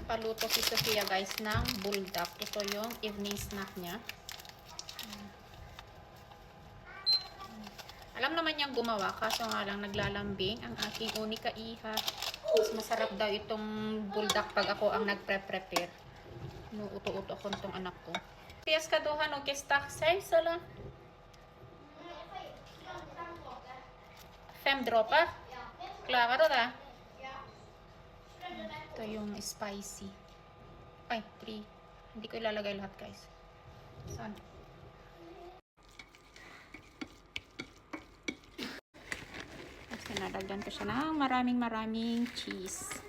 Nagpaluto si Sofia guys ng buldak. Ito yung evening snack niya. Alam naman niyang gumawa, kaso nga lang naglalambing ang aking unika iha. Mas masarap daw itong buldak pag ako ang nagpre-prepare. Nuuto-uto ako nitong anak ko. Piyas ka dohan o kistak say sala. Fem dropa? Klaro ta? Ito yung spicy. Ay, 3. Hindi ko ilalagay lahat guys. Saan? Kasi nadagdan ko siya ng maraming cheese.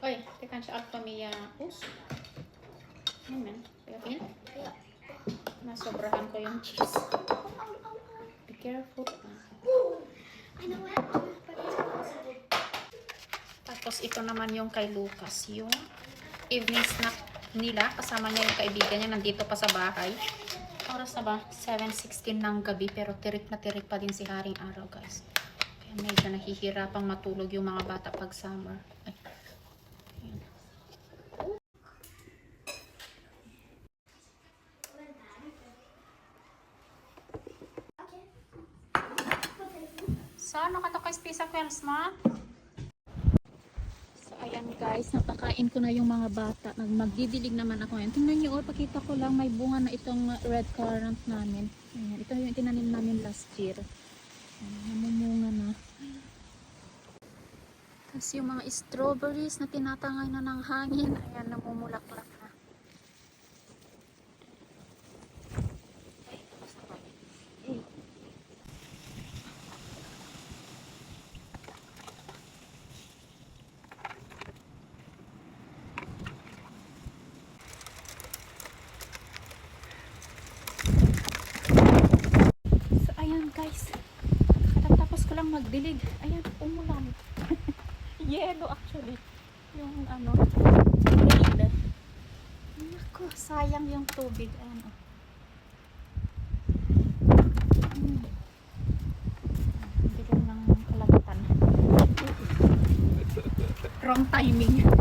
Oy, tekan siya alto miya us. Amen. Pagkakin? Nasobrahan ko yung cheese. Be careful. Tapos ito naman yung kay Lucas. Yung evening snack nila. Kasama niya yung kaibigan niya. Nandito pa sa bahay. Oras na ba? 7:16 ng gabi. Pero tirik na tirik pa din si Haring Araw guys. Kaya medyo nahihirapang matulog yung mga bata pag summer. Ay. So, ano ka to kay Spisa Quells, ma? So, ayan guys, napakain ko na yung mga bata. Magdidilig naman ako ngayon. Tingnan nyo, pakita ko lang, may bunga na itong red currant namin. Ayan, ito yung tinanim namin last year. Ayan, namumunga na. Tapos yung mga strawberries na tinatangay na ng hangin, ayan, namumulaklak na. Guys, katatapos ko lang magdilig. Ayan, umulan. Yellow actually. Yung ano, rain. Naku, sayang yung tubig. Ayan, oh. Dilim ng kalagatan. Wrong timing.